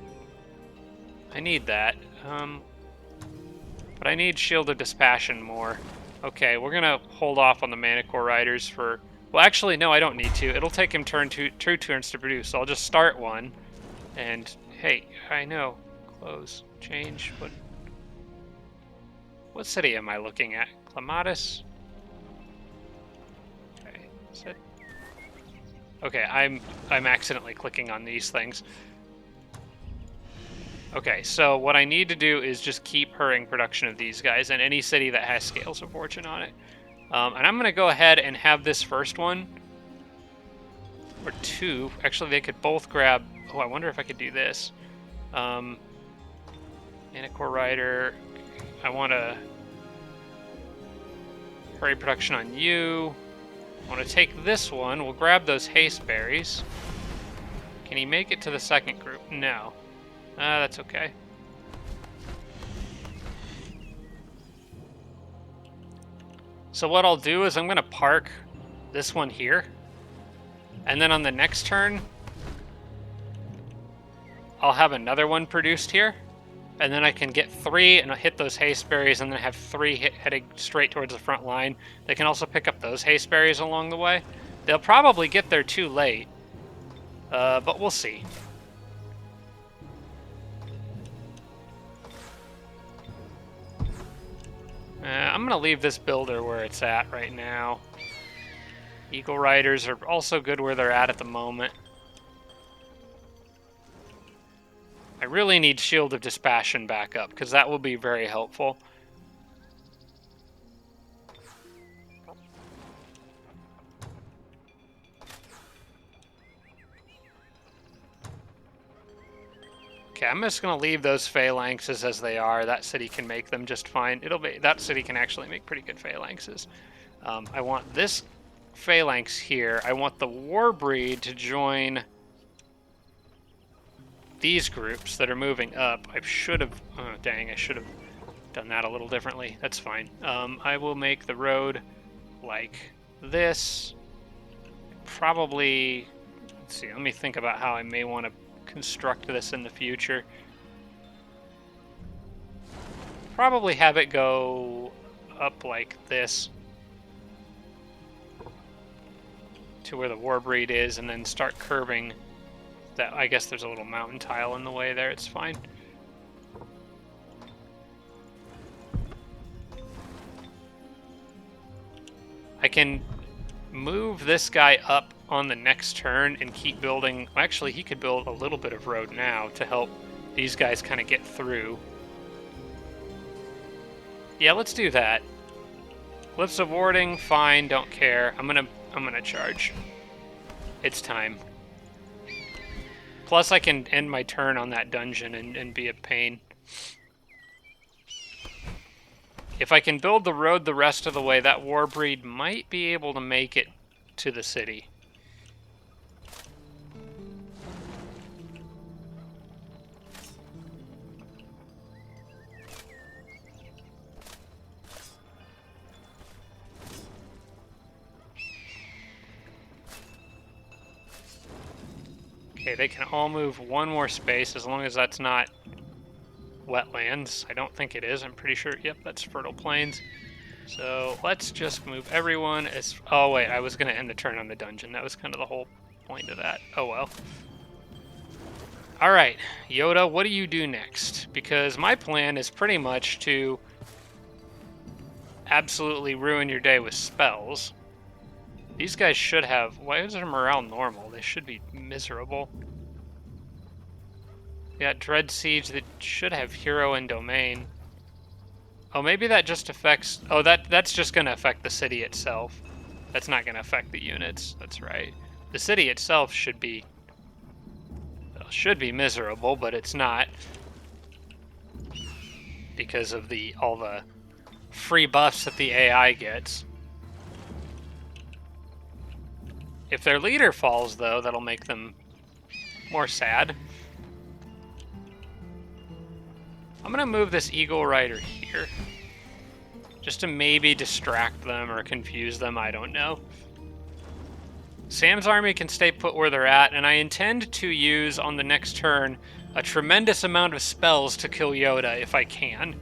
I need that. But I need Shield of Dispassion more. Okay, we're going to hold off on the Manicore Riders for... Well, actually, no, I don't need to. It'll take him two turns to produce, so I'll just start one. And, hey, I know. Close. Change. What city am I looking at? Clematis? Okay. Is it? Okay, I'm accidentally clicking on these things. Okay, so what I need to do is just keep hurrying production of these guys and any city that has Scales of Fortune on it. And I'm going to go ahead and have this first one, or two. Actually, they could both grab... Oh, I wonder if I could do this. Manicore Rider. I want to hurry production on you. I want to take this one. We'll grab those haste berries. Can he make it to the second group? No. That's okay. So what I'll do is I'm going to park this one here. And then on the next turn, I'll have another one produced here. And then I can get 3 and hit those haste berries, and then have 3 heading straight towards the front line. They can also pick up those haste berries along the way. They'll probably get there too late, but we'll see. I'm going to leave this builder where it's at right now. Eagle Riders are also good where they're at the moment. I really need Shield of Dispassion back up, because that will be very helpful. Okay, I'm just going to leave those phalanxes as they are. That city can make them just fine. That city can actually make pretty good phalanxes. I want this phalanx here. I want the Warbreed to join these groups that are moving up. I should have... Oh, dang, I should have done that a little differently. That's fine. I will make the road like this. Probably... Let's see, let me think about how I may want to construct this in the future. Probably have it go up like this to where the Warbreed is, and then start curving that. I guess there's a little mountain tile in the way there. It's fine. can move this guy up on the next turn and keep building. Actually, he could build a little bit of road now to help these guys kind of get through. Yeah, let's do that. Cliffs of Warding, fine, don't care. I'm gonna charge. It's time. Plus, I can end my turn on that dungeon and be a pain. If I can build the road the rest of the way, that Warbreed might be able to make it to the city. Okay, they can all move one more space as long as that's not wetlands. I don't think it is. I'm pretty sure. Yep, that's fertile plains. So let's just move everyone as... Oh, wait, I was going to end the turn on the dungeon. That was kind of the whole point of that. Oh, well. All right, Yoda, what do you do next? Because my plan is pretty much to absolutely ruin your day with spells. These guys should have... Why is their morale normal? They should be miserable. We got Dread Siege that should have Hero and Domain. Oh, maybe that just affects... Oh, that's just going to affect the city itself. That's not going to affect the units. That's right. The city itself should be... Well, should be miserable, but it's not. Because of all the free buffs that the AI gets. If their leader falls, though, that'll make them more sad. I'm going to move this Eagle Rider here. Just to maybe distract them or confuse them, I don't know. Sam's army can stay put where they're at, and I intend to use, on the next turn, a tremendous amount of spells to kill Yoda if I can.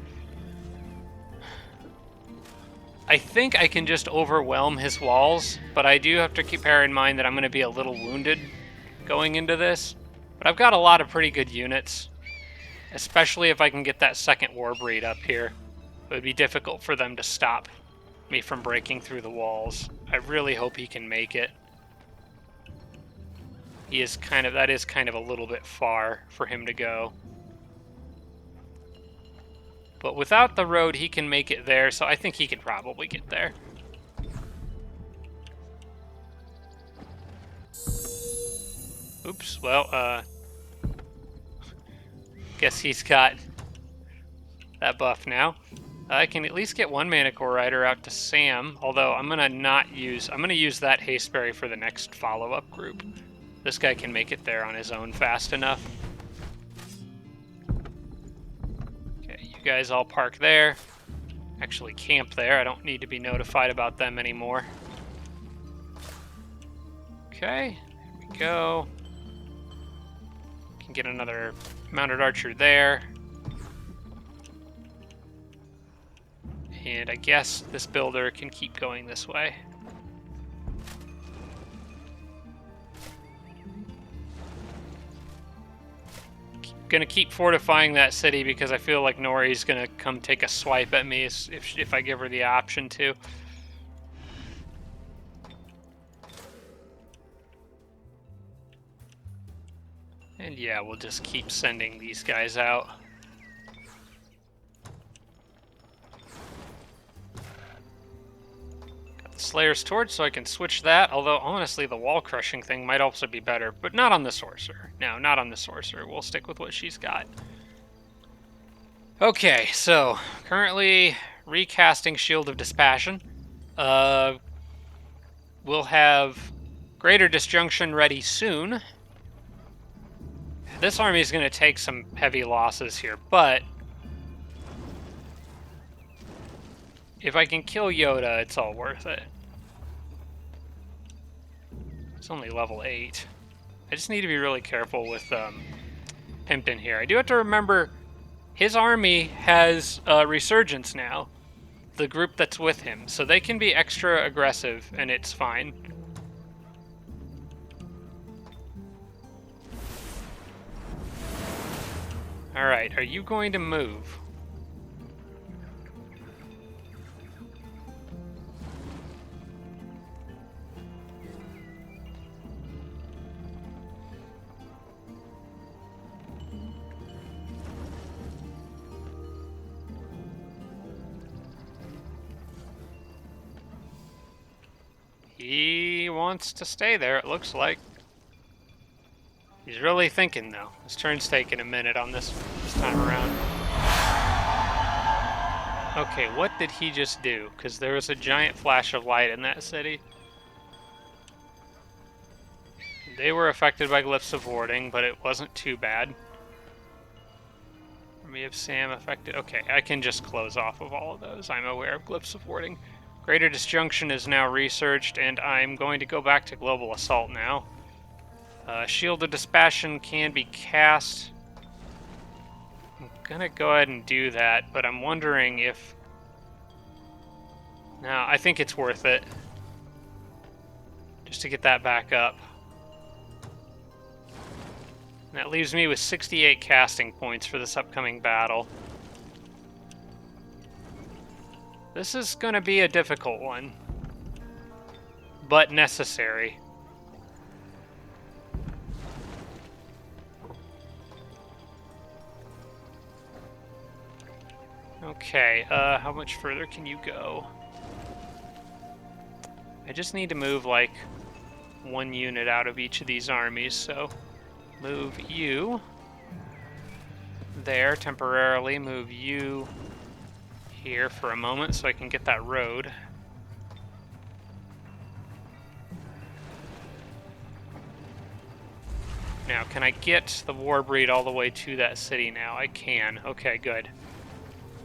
I think I can just overwhelm his walls, but I do have to bear in mind that I'm going to be a little wounded going into this. But I've got a lot of pretty good units, especially if I can get that second Warbreed up here. It would be difficult for them to stop me from breaking through the walls. I really hope he can make it. That is kind of a little bit far for him to go. But without the road, he can make it there, so I think he can probably get there. Oops, well, guess he's got that buff now. I can at least get one Manicore Rider out to Sam, although I'm gonna use that Hasteberry for the next follow-up group. This guy can make it there on his own fast enough. Okay, you guys all park there. Actually camp there. I don't need to be notified about them anymore. Okay, there we go. Can get another mounted archer there. And I guess this builder can keep going this way. Gonna keep fortifying that city because I feel like Nori's gonna come take a swipe at me if I give her the option to. And yeah, we'll just keep sending these guys out. Slayer's Torch, so I can switch that, although honestly the wall crushing thing might also be better, but not on the Sorcerer. No, not on the Sorcerer. We'll stick with what she's got. Okay, so currently recasting Shield of Dispassion. We'll have Greater Disjunction ready soon. This army is going to take some heavy losses here, but if I can kill Yoda, it's all worth it. It's only level 8. I just need to be really careful with Pimpton here. I do have to remember his army has Resurgence now, the group that's with him, so they can be extra aggressive, and it's fine. Alright, are you going to move? He wants to stay there, it looks like. He's really thinking, though. His turn's taking a minute on this time around. Okay, what did he just do? Because there was a giant flash of light in that city. They were affected by glyphs of warding, but it wasn't too bad. We have Sam affected. Okay, I can just close off of all of those. I'm aware of glyphs of warding. Greater Disjunction is now researched, and I'm going to go back to Global Assault now. Shield of Dispassion can be cast. I'm gonna go ahead and do that, but I'm wondering if... No, I think it's worth it. Just to get that back up. And that leaves me with 68 casting points for this upcoming battle. This is going to be a difficult one, but necessary. Okay, how much further can you go? I just need to move, like, one unit out of each of these armies, so... Move you there temporarily. Move you here for a moment so I can get that road. Now, can I get the Warbreed all the way to that city now? I can. Okay, good.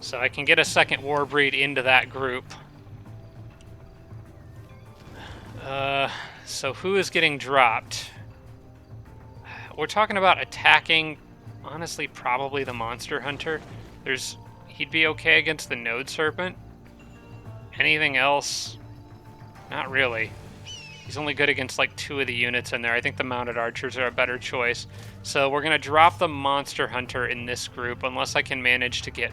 So I can get a second Warbreed into that group. So who is getting dropped? We're talking about attacking, honestly, probably the Monster Hunter. He'd be okay against the Node Serpent. Anything else? Not really. He's only good against like 2 of the units in there. I think the Mounted Archers are a better choice. So we're going to drop the Monster Hunter in this group, unless I can manage to get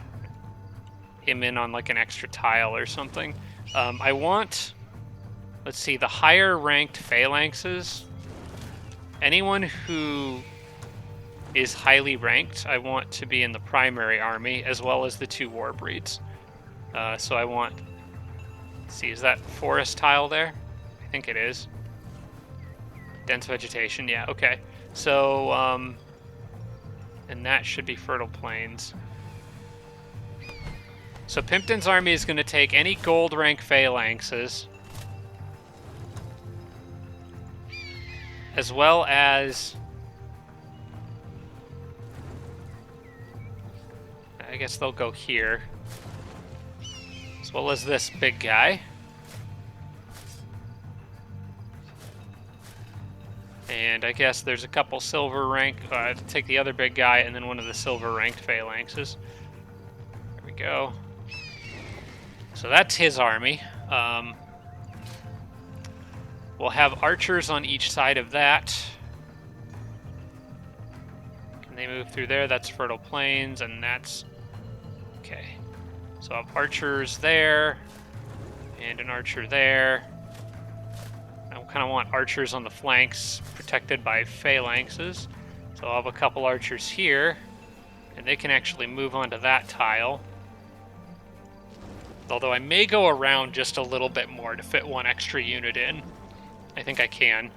him in on like an extra tile or something. I want, let's see, the higher ranked phalanxes. Anyone who is highly ranked, I want to be in the primary army, as well as the 2 Warbreeds. So I want... Let's see, is that forest tile there? I think it is. Dense vegetation, yeah, okay. So, and that should be fertile plains. So Pimpton's army is going to take any gold rank phalanxes, as well as... I guess they'll go here. As well as this big guy. And I guess there's a couple silver rank... take the other big guy and then one of the silver ranked phalanxes. There we go. So that's his army. We'll have archers on each side of that. Can they move through there? That's fertile plains, and that's... Okay. So I'll have archers there, and an archer there. I kind of want archers on the flanks, protected by phalanxes. So I'll have a couple archers here, and they can actually move onto that tile. Although I may go around just a little bit more to fit one extra unit in. I think I can.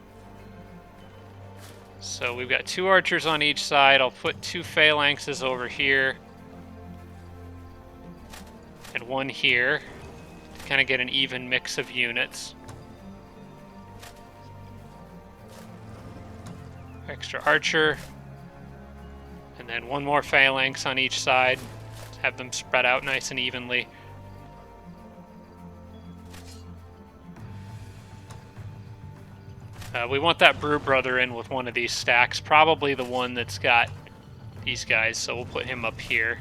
So we've got 2 archers on each side. I'll put 2 phalanxes over here. And 1 here. To kind of get an even mix of units. Extra archer. And then 1 more phalanx on each side. Have them spread out nice and evenly. We want that Brew Brother in with one of these stacks, probably the one that's got these guys, so we'll put him up here.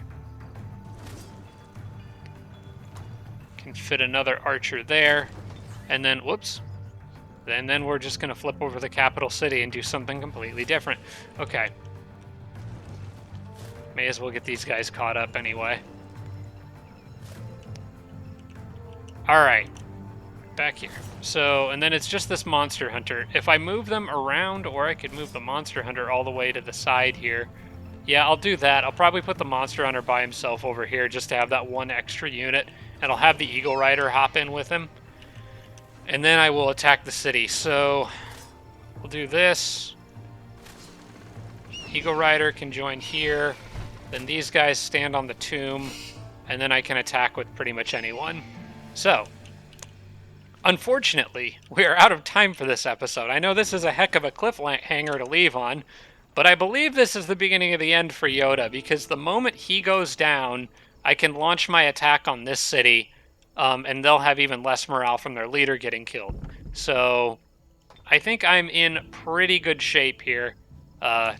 Can fit another archer there, and then, whoops, and then we're just going to flip over the capital city and do something completely different. Okay. May as well get these guys caught up anyway. Alright. Back here. So, and then it's just this Monster Hunter. If I move them around, or I could move the Monster Hunter all the way to the side here. Yeah, I'll do that. I'll probably put the Monster Hunter by himself over here just to have that 1 extra unit. And I'll have the Eagle Rider hop in with him. And then I will attack the city. So we'll do this. Eagle Rider can join here. Then these guys stand on the tomb. And then I can attack with pretty much anyone. So, unfortunately, we are out of time for this episode. I know this is a heck of a cliffhanger to leave on, but I believe this is the beginning of the end for Yoda, because the moment he goes down, I can launch my attack on this city, and they'll have even less morale from their leader getting killed. So, I think I'm in pretty good shape here because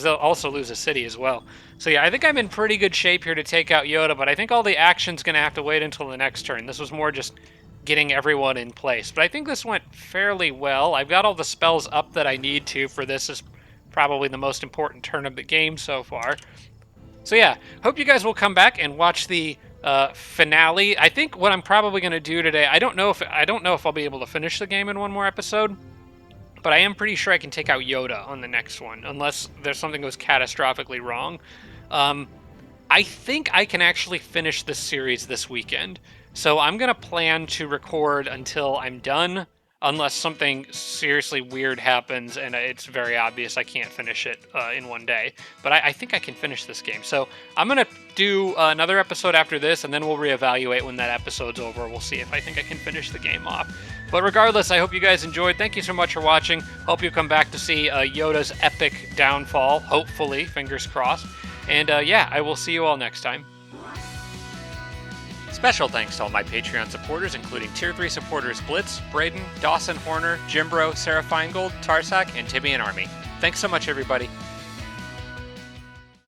they'll also lose a city as well. So yeah, I think I'm in pretty good shape here to take out Yoda, but I think all the action's going to have to wait until the next turn. This was more just getting everyone in place. But I think this went fairly well. I've got all the spells up that I need to for this. Is probably the most important turn of the game so far. So yeah, hope you guys will come back and watch the finale. I think what I'm probably going to do today, I don't know if I'll be able to finish the game in one more episode. But I am pretty sure I can take out Yoda on the next one, unless there's something that goes catastrophically wrong. I think I can actually finish this series this weekend. So I'm going to plan to record until I'm done, unless something seriously weird happens and it's very obvious I can't finish it in one day. But I think I can finish this game. So I'm going to do another episode after this, and then we'll reevaluate when that episode's over. We'll see if I think I can finish the game off. But regardless, I hope you guys enjoyed. Thank you so much for watching. Hope you come back to see Yoda's epic downfall, hopefully, fingers crossed. And yeah, I will see you all next time. Special thanks to all my Patreon supporters, including Tier 3 supporters Blitz, Braden, Dawson Horner, Jimbro, Sarah Feingold, Tarsak, and Tibby and Army. Thanks so much, everybody.